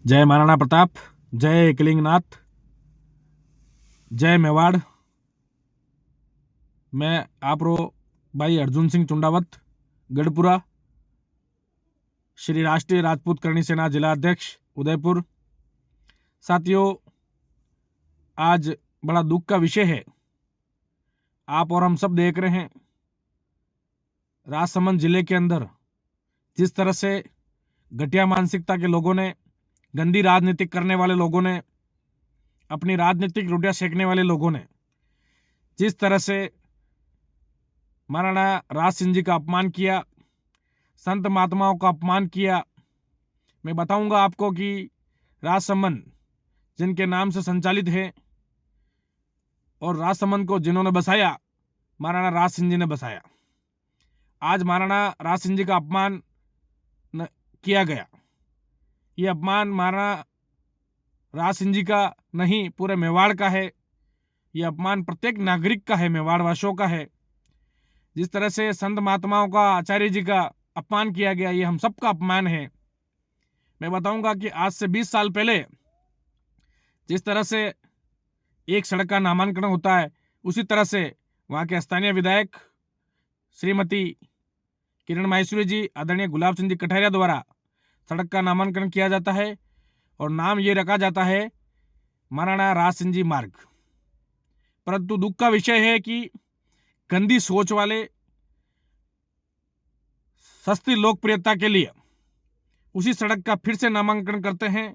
जय महाराणा प्रताप, जय कलिंगनाथ, जय मेवाड़। मैं आप रो भाई अर्जुन सिंह चुंडावत, गढ़पुरा, श्री राष्ट्रीय राजपूत करणी सेना जिला अध्यक्ष उदयपुर। साथियों, आज बड़ा दुख का विषय है। आप और हम सब देख रहे हैं राजसमंद जिले के अंदर जिस तरह से घटिया मानसिकता के लोगों ने, गंदी राजनीतिक करने वाले लोगों ने, अपनी राजनीतिक रोटियां सेकने वाले लोगों ने जिस तरह से महाराणा राज सिंह जी का अपमान किया, संत महात्माओं का अपमान किया। मैं बताऊंगा आपको कि राजसमंद जिनके नाम से संचालित है और राजसमंद को जिन्होंने बसाया, महाराणा राज सिंह जी ने बसाया। आज महाराणा राज सिंह जी का अपमान किया गया। ये अपमान महाराणा राज सिंह जी का नहीं, पूरे मेवाड़ का है। ये अपमान प्रत्येक नागरिक का है, मेवाड़ वासियों का है। जिस तरह से संत महात्माओं का, आचार्य जी का अपमान किया गया, ये हम सबका अपमान है। मैं बताऊंगा कि आज से 20 साल पहले जिस तरह से एक सड़क का नामांकन होता है, उसी तरह से वहां के स्थानीय विधायक श्रीमती किरण माहेश्वरी जी, आदरणीय गुलाब सिंह जी कटारिया द्वारा सड़क का नामांकन किया जाता है और नाम ये रखा जाता है महाराणा राज सिंह जी मार्ग। परंतु दुख का विषय है कि गंदी सोच वाले, सस्ती लोकप्रियता के लिए उसी सड़क का फिर से नामांकन करते हैं।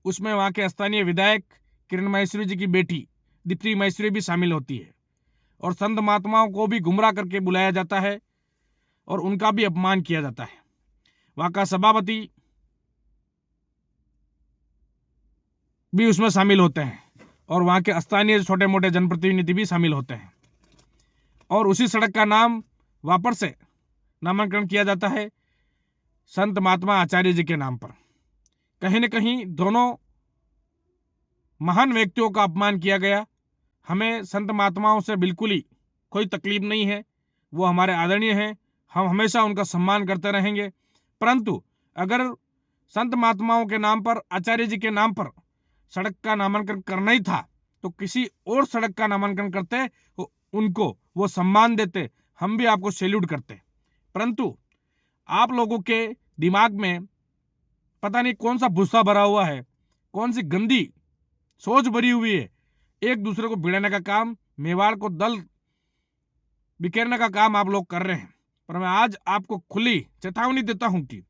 उसमें वहां के स्थानीय विधायक किरण माहेश्वरी जी की बेटी दीप्ति माहेश्वरी भी शामिल होती है और संत महात्माओं को भी गुमराह करके बुलाया जाता है और उनका भी अपमान किया जाता है। वहां का सभापति भी उसमें शामिल होते हैं और वहां के स्थानीय छोटे मोटे जनप्रतिनिधि भी शामिल होते हैं और उसी सड़क का नाम वापस से नामांकन किया जाता है संत महात्मा आचार्य जी के नाम पर। कहीं न कहीं दोनों महान व्यक्तियों का अपमान किया गया। हमें संत महात्माओं से बिल्कुल ही कोई तकलीफ नहीं है, वो हमारे आदरणीय हैं, हम हमेशा उनका सम्मान करते रहेंगे। परंतु अगर संत महात्माओं के नाम पर, आचार्य जी के नाम पर सड़क का नामांकन करना ही था तो किसी और सड़क का नामांकन करते, उनको वो सम्मान देते, हम भी आपको सैल्यूट करते। परंतु आप लोगों के दिमाग में पता नहीं कौन सा भूसा भरा हुआ है, कौन सी गंदी सोच भरी हुई है। एक दूसरे को भिड़ाने का काम, मेवाड़ को दल बिखेरने का काम आप लोग कर रहे हैं। पर मैं आज आपको खुली चेतावनी देता हूं कि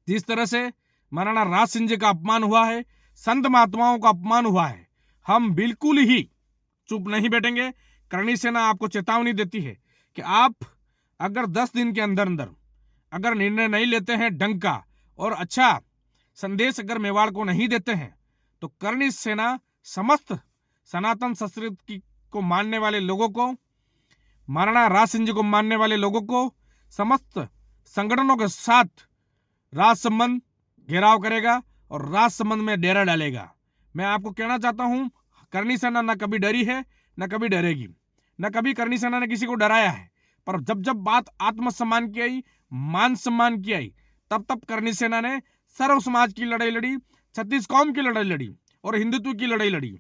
जिस तरह से महाराणा राज सिंह जी का अपमान हुआ है, संत महात्माओं का अपमान हुआ है, हम बिल्कुल ही चुप नहीं बैठेंगे। करणी सेना आपको चेतावनी देती है कि आप अगर 10 दिन के अंदर अंदर अगर निर्णय नहीं लेते हैं ढंग का और अच्छा संदेश अगर मेवाड़ को नहीं देते हैं तो करणी सेना समस्त सनातन संस्कृति को मानने वाले लोगों को, महाराणा राज सिंह जी को मानने वाले लोगों को, समस्त संगठनों के साथ राजसमंद घेराव करेगा और राजसमंद में डेरा डालेगा। मैं आपको कहना चाहता हूं, करणी सेना न कभी डरी है, न कभी डरेगी, न कभी करणी सेना ने किसी को डराया है। पर जब जब बात आत्मसम्मान की आई, मान सम्मान की आई, तब तब करणी सेना ने सर्व समाज की लड़ाई लड़ी, 36 कौम की लड़ाई लड़ी और हिंदुत्व की लड़ाई लड़ी।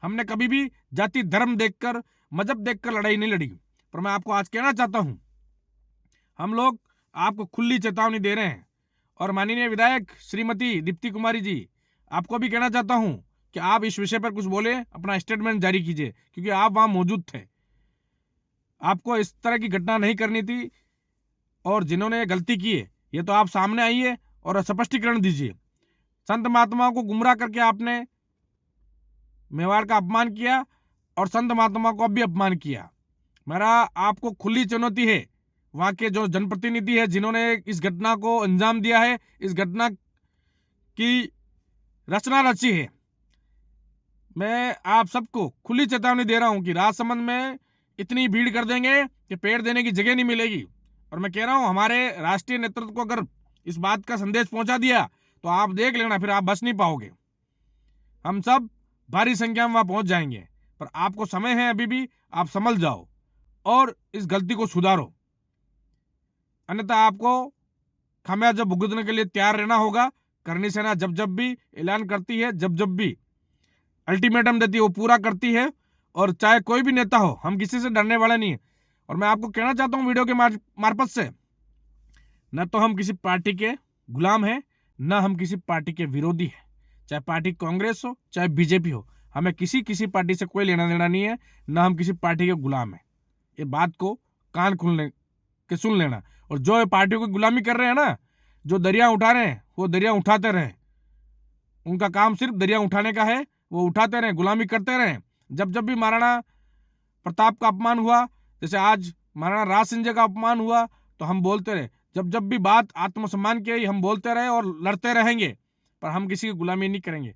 हमने कभी भी जाति धर्म देखकर, मजहब देखकर लड़ाई नहीं लड़ी। पर मैं आपको आज कहना चाहता हूं, हम लोग आपको खुली चेतावनी दे रहे हैं और माननीय विधायक श्रीमती दीप्ति कुमारी जी, आपको भी कहना चाहता हूं कि आप इस विषय पर कुछ बोले, अपना स्टेटमेंट जारी कीजिए, क्योंकि आप वहां मौजूद थे। आपको इस तरह की घटना नहीं करनी थी और जिन्होंने गलती की है ये तो आप सामने आइए और स्पष्टीकरण दीजिए। संत महात्माओं को गुमराह करके आपने मेवाड़ का अपमान किया और संत महात्मा को भी अपमान किया। मेरा आपको खुली चुनौती है, वहां के जो जनप्रतिनिधि है जिन्होंने इस घटना को अंजाम दिया है, इस घटना की रचना रची है, मैं आप सबको खुली चेतावनी दे रहा हूं कि राजसमंद में इतनी भीड़ कर देंगे कि पेड़ देने की जगह नहीं मिलेगी। और मैं कह रहा हूं, हमारे राष्ट्रीय नेतृत्व को अगर इस बात का संदेश पहुंचा दिया तो आप देख लेना, फिर आप बच नहीं पाओगे। हम सब भारी संख्या में वहां पहुंच जाएंगे, पर आपको समय है अभी भी, आप संभल जाओ और इस गलती को सुधारो, अन्यथा आपको खामियाजा भुगतने के लिए तैयार रहना होगा। करनी सेना जब जब भी ऐलान करती है, जब जब भी अल्टीमेटम देती है, वो पूरा करती है। और चाहे कोई भी नेता हो, हम किसी से डरने वाले नहीं है। और मैं आपको कहना चाहता हूँ वीडियो के मार्फत से, न तो हम किसी पार्टी के गुलाम हैं, न हम किसी पार्टी के विरोधी हैं। चाहे पार्टी कांग्रेस हो, चाहे बीजेपी हो, हमें किसी पार्टी से कोई लेना देना नहीं है, न हम किसी पार्टी के गुलाम हैं। ये बात को कान खोलने के सुन लेना। और जो ये पार्टियों की गुलामी कर रहे हैं ना, जो दरिया उठा रहे हैं, वो दरिया उठाते रहे। उनका काम सिर्फ दरिया उठाने का है, वो उठाते रहे, गुलामी करते रहे। जब जब भी महाराणा प्रताप का अपमान हुआ, जैसे आज महाराणा राज सिंह जी का अपमान हुआ, तो हम बोलते रहे। जब जब भी बात आत्मसम्मान की आई, हम बोलते रहे और लड़ते रहेंगे, पर हम किसी की गुलामी नहीं करेंगे।